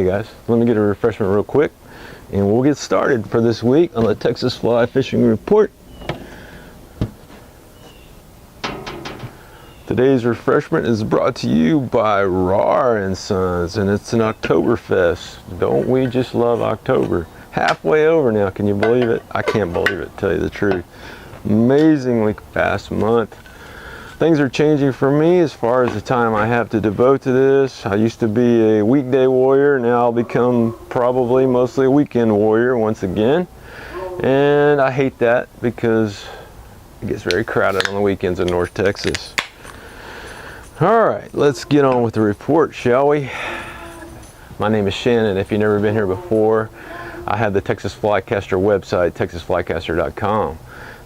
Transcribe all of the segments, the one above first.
Hey guys, let me get a refreshment real quick and we'll get started for this week on the Texas Fly Fishing Report. Today's refreshment is brought to you by Rahr and Sons, and it's an Oktoberfest. Don't we just love October? Halfway over now, can you believe it? I can't believe it, to tell you the truth. Amazingly fast month. Things are changing for me as far as the time I have to devote to this. I used to be a weekday warrior, now I'll become probably mostly a weekend warrior once again. And I hate that because it gets very crowded on the weekends in North Texas. All right, let's get on with the report, shall we? My name is Shannon. If you've never been here before, I have the Texas Flycaster website, texasflycaster.com.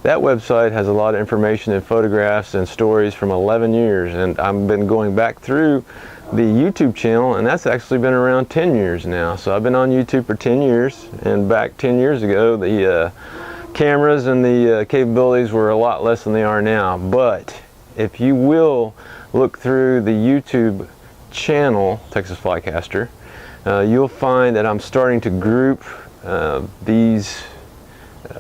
That website has a lot of information and photographs and stories from 11 years, and I've been going back through the YouTube channel, and that's actually been around 10 years now. So I've been on YouTube for 10 years, and back 10 years ago, the cameras and the capabilities were a lot less than they are now. But if you will look through the YouTube channel, Texas Flycaster, you'll find that I'm starting to group these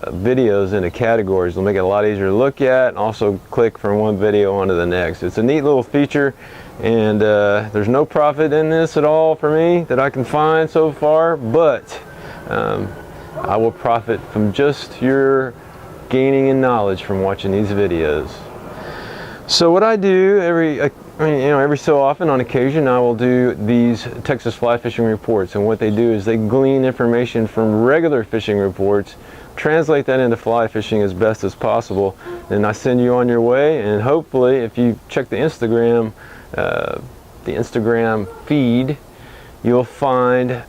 videos into categories. It'll make it a lot easier to look at and also click from one video onto the next. It's a neat little feature, and there's no profit in this at all for me that I can find so far, but I will profit from just your gaining in knowledge from watching these videos. So what I do every so often, on occasion, I will do these Texas fly fishing reports, and what they do is they glean information from regular fishing reports, translate that into fly fishing as best as possible, and I send you on your way. And hopefully, if you check the Instagram feed, you'll find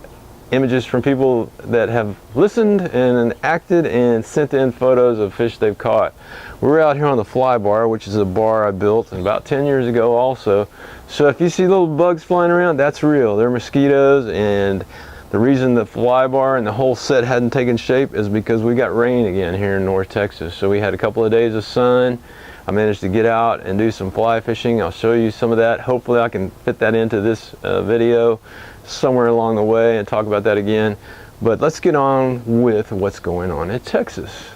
images from people that have listened and acted and sent in photos of fish they've caught. We're out here on the fly bar, which is a bar I built about 10 years ago also. So if you see little bugs flying around, that's real. They're mosquitoes, and the reason the fly bar and the whole set hadn't taken shape is because we got rain again here in North Texas. So we had a couple of days of sun. I managed to get out and do some fly fishing. I'll show you some of that. Hopefully I can fit that into this video somewhere along the way and talk about that again. But let's get on with what's going on in Texas.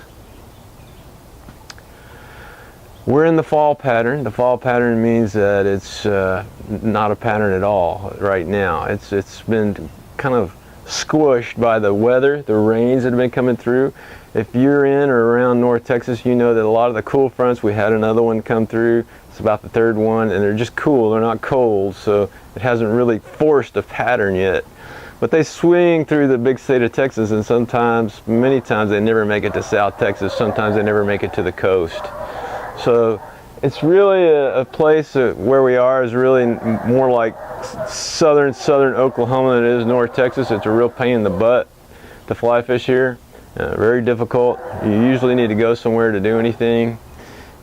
We're in the fall pattern. The fall pattern means that it's not a pattern at all right now. It's been kind of squished by the weather, the rains that have been coming through. If you're in or around North Texas, you know that a lot of the cool fronts, we had another one come through. It's about the third one, and they're just cool. They're not cold, so it hasn't really forced a pattern yet. But they swing through the big state of Texas, and sometimes, many times, they never make it to South Texas. Sometimes they never make it to the coast. So it's really a place where we are is really more like southern Oklahoma than it is North Texas. It's a real pain in the butt to fly fish here. Very difficult. You usually need to go somewhere to do anything,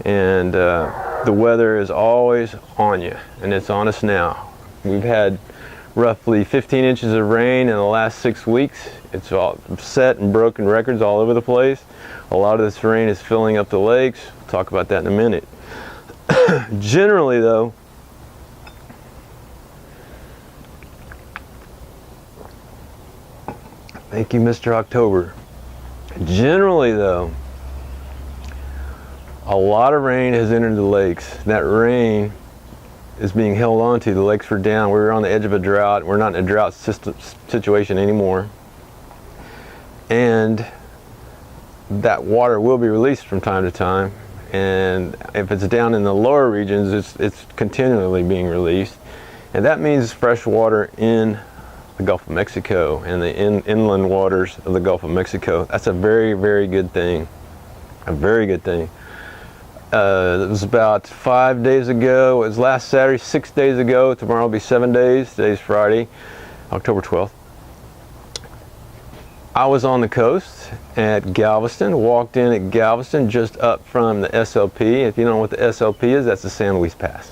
and the weather is always on you, and it's on us now. We've had roughly 15 inches of rain in the last 6 weeks. It's all set and broken records all over the place. A lot of this rain is filling up the lakes. We'll talk about that in a minute. Generally though, thank you, Mr. October. Generally though, a lot of rain has entered the lakes. That rain is being held on to. The lakes were down. We were on the edge of a drought. We're not in a drought situation anymore. And that water will be released from time to time. And if it's down in the lower regions, it's continually being released. And that means fresh water in the Gulf of Mexico and the inland waters of the Gulf of Mexico. That's a very, very good thing. A very good thing. It was about 5 days ago. It was last Saturday, 6 days ago. Tomorrow will be 7 days. Today's Friday, October 12th. I was on the coast at Galveston, walked in at Galveston just up from the SLP. If you don't know what the SLP is, that's the San Luis Pass.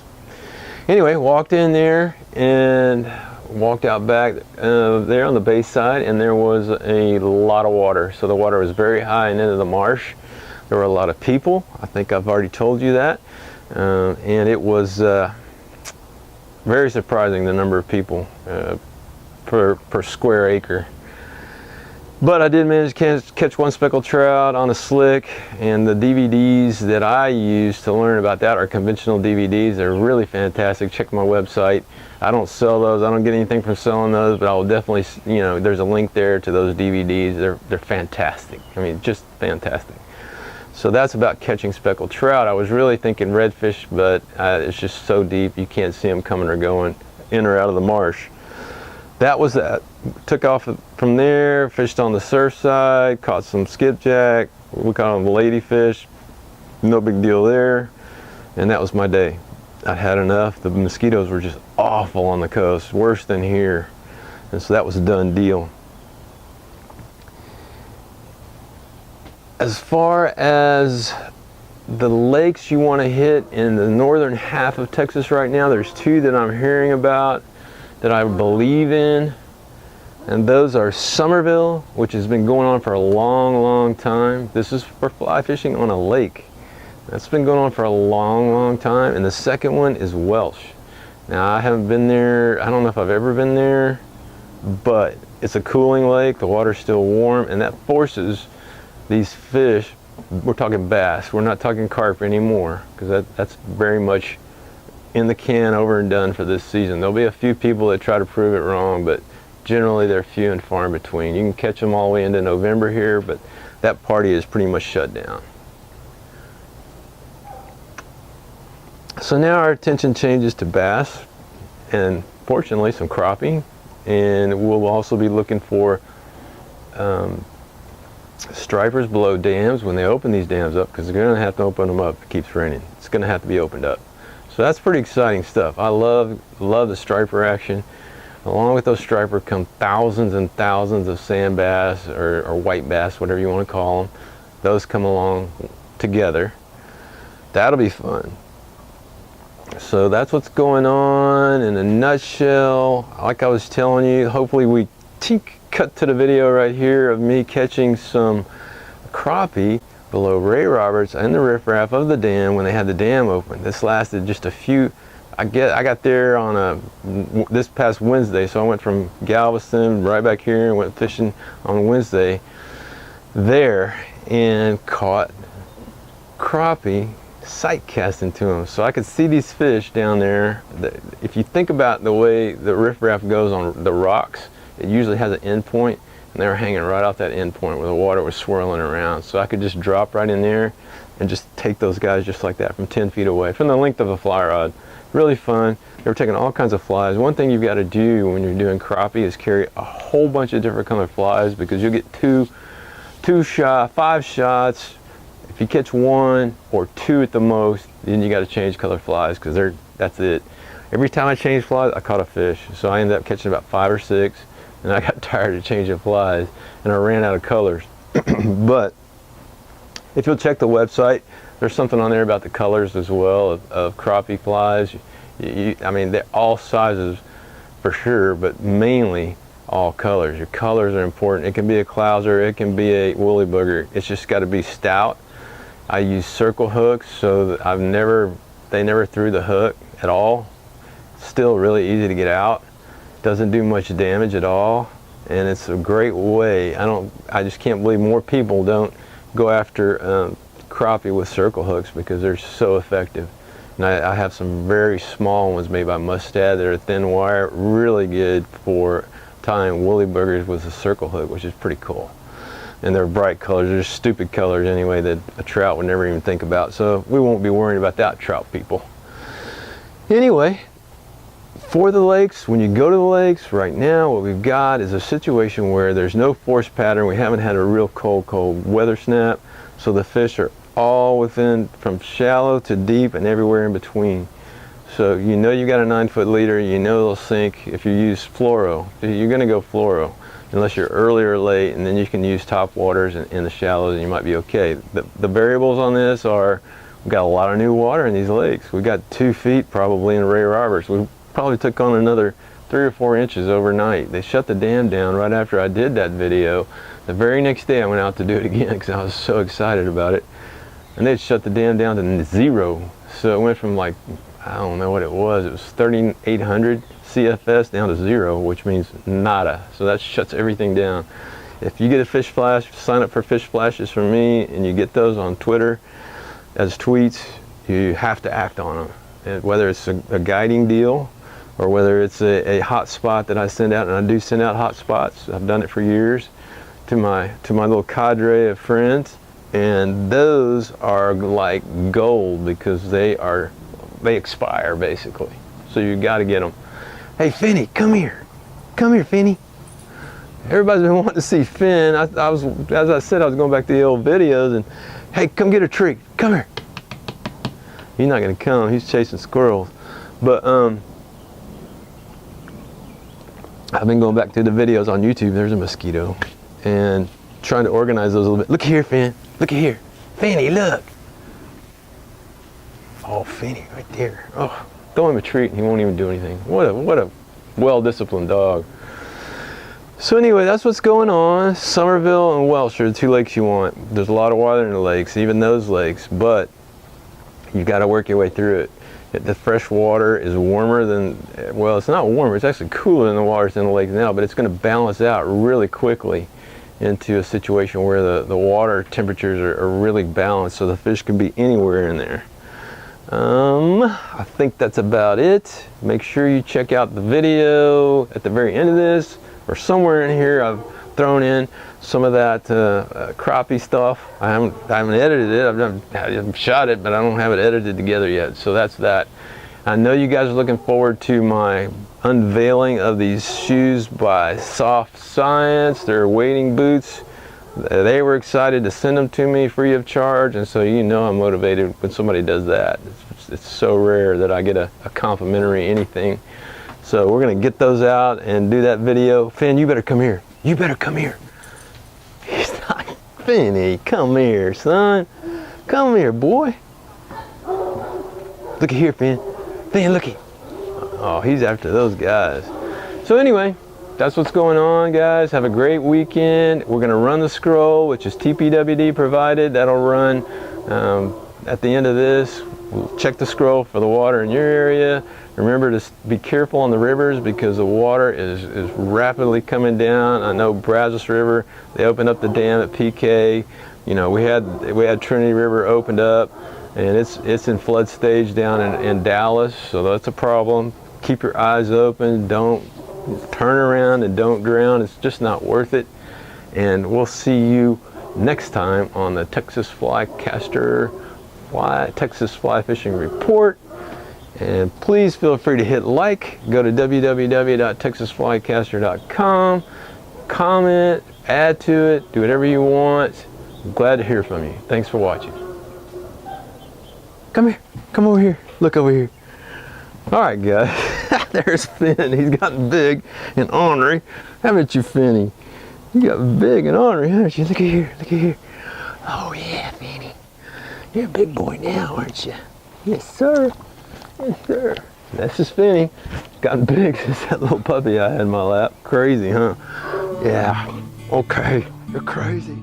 Anyway, walked in there and walked out back there on the bay side, and there was a lot of water. So the water was very high and into the marsh. There were a lot of people. I think I've already told you that. And it was very surprising, the number of people. per square acre. But I did manage to catch one speckled trout on a slick, and the DVDs that I use to learn about that are conventional DVDs. They're really fantastic. Check my website. I don't sell those. I don't get anything from selling those, but I will definitely, you know, there's a link there to those DVDs. They're fantastic. I mean, just fantastic. So that's about catching speckled trout. I was really thinking redfish, but it's just so deep you can't see them coming or going in or out of the marsh. That was that. Took off from there, fished on the surf side, caught some skipjack. We caught them ladyfish. No big deal there. And that was my day. I had enough. The mosquitoes were just awful on the coast, worse than here. And so that was a done deal. As far as the lakes you want to hit in the northern half of Texas right now, there's two that I'm hearing about that I believe in, and those are Sommerville, which has been going on for a long time. This is for fly fishing on a lake. That's been going on for a long time. And the second one is Welch. Now, I haven't been there. I don't know if I've ever been there, but it's a cooling lake. The water's still warm, and that forces these fish, we're talking bass, we're not talking carp anymore, because that's very much in the can, over and done for this season. There'll be a few people that try to prove it wrong, but generally they're few and far in between. You can catch them all the way into November here, but that party is pretty much shut down. So now our attention changes to bass, and fortunately some crappie, and we'll also be looking for stripers below dams when they open these dams up, because they're going to have to open them up if it keeps raining. It's going to have to be opened up. So that's pretty exciting stuff. I love the striper action. Along with those striper come thousands and thousands of sand bass or white bass, whatever you want to call them. Those come along together. That'll be fun. So that's what's going on in a nutshell. Like I was telling you, hopefully we cut to the video right here of me catching some crappie below Ray Roberts and the Riprap of the dam when they had the dam open. This lasted just a few. I got there on this past Wednesday, so I went from Galveston right back here and went fishing on Wednesday there and caught crappie sight casting to them. So I could see these fish down there. If you think about the way the riprap goes on the rocks, it usually has an end point, and they were hanging right off that end point where the water was swirling around. So I could just drop right in there and just take those guys just like that from 10 feet away, from the length of a fly rod. Really fun. They were taking all kinds of flies. One thing you've got to do when you're doing crappie is carry a whole bunch of different colored flies, because you'll get five shots. If you catch one or two at the most, then you got to change color flies, because that's it. Every time I changed flies, I caught a fish. So I ended up catching about 5 or 6, and I got tired of changing flies, and I ran out of colors. But if you'll check the website, there's something on there about the colors as well of crappie flies. I mean, they're all sizes for sure, but mainly all colors. Your colors are important. It can be a clouser, it can be a woolly booger. It's just got to be stout. I use circle hooks, so that they never threw the hook at all. Still really easy to get out. Doesn't do much damage at all, and it's a great way. I just can't believe more people don't go after crappie with circle hooks, because they're so effective. And I have some very small ones made by Mustad that are thin wire, really good for tying woolly boogers with a circle hook, which is pretty cool. And they're bright colors. They're just stupid colors anyway that a trout would never even think about. So we won't be worrying about that, trout people. Anyway, for the lakes, when you go to the lakes right now, what we've got is a situation where there's no force pattern. We haven't had a real cold weather snap, so the fish are all within, from shallow to deep and everywhere in between. So you know you got a 9-foot leader, you know they'll sink if you use fluoro. You're going to go fluoro unless you're early or late, and then you can use top waters in the shallows and you might be okay. The variables on this are, we've got a lot of new water in these lakes. We've got 2 feet probably in Ray Roberts. We probably took on another 3 or 4 inches overnight. They shut the dam down right after I did that video. The very next day I went out to do it again because I was so excited about it. And they'd shut the dam down to 0. So it went from, like, I don't know what it was 3,800 CFS down to 0, which means nada. So that shuts everything down. If you get a fish flash, sign up for fish flashes from me, and you get those on Twitter as tweets, you have to act on them. And whether it's a guiding deal or whether it's a hot spot that I send out, and I do send out hot spots. I've done it for years to my little cadre of friends, and those are like gold because they expire basically. So you got to get them. Hey Finny, come here, Finny. Everybody's been wanting to see Finn. As I said, I was going back to the old videos and, hey, come get a treat. Come here. He's not gonna come. He's chasing squirrels. But I've been going back to the videos on YouTube. There's a mosquito, and trying to organize those a little bit. Look here, Finn. Look here, Finny. Look. Oh, Finny, right there. Oh, throw him a treat, and he won't even do anything. What a well-disciplined dog. So anyway, that's what's going on. Sommerville and Welch are the 2 lakes you want. There's a lot of water in the lakes, even those lakes, but you've got to work your way through it. The fresh water is warmer than, well, it's not warmer, it's actually cooler than the waters in the lake now, but it's going to balance out really quickly into a situation where the water temperatures are really balanced, so the fish can be anywhere in there. I think that's about it. Make sure you check out the video at the very end of this, or somewhere in here. I've thrown in some of that crappie stuff. I haven't edited it. I've shot it, but I don't have it edited together yet. So that's that. I know you guys are looking forward to my unveiling of these shoes by Soft Science. They're wading boots. They were excited to send them to me free of charge, and so you know I'm motivated when somebody does that. It's so rare that I get a complimentary anything. So we're gonna get those out and do that video. Finn, you better come here. You better come here. He's not, Finny, come here, son. Come here, boy. Looky here, Finn. Finn, looky. Oh, he's after those guys. So anyway, that's what's going on, guys. Have a great weekend. We're gonna run the scroll, which is TPWD provided. That'll run at the end of this. We'll check the scroll for the water in your area. Remember to be careful on the rivers because the water is rapidly coming down. I know Brazos River, they opened up the dam at PK. You know, we had Trinity River opened up, and it's in flood stage down in Dallas, so that's a problem. Keep your eyes open. Don't turn around and don't drown. It's just not worth it. And we'll see you next time on the Texas Fly Fishing Report. And please feel free to hit like. Go to www.texasflycaster.com. Comment, add to it, do whatever you want. I'm glad to hear from you. Thanks for watching. Come here. Come over here. Look over here. All right, guys. There's Finn. He's gotten big and ornery. Haven't you, Finny? You got big and ornery, haven't you? Look at here. Look at here. Oh, yeah, Finny. You're a big boy now, aren't you? Yes, sir. Yes, sir. That's just Finny. Gotten big since that little puppy I had in my lap. Crazy, huh? Yeah. Okay. You're crazy.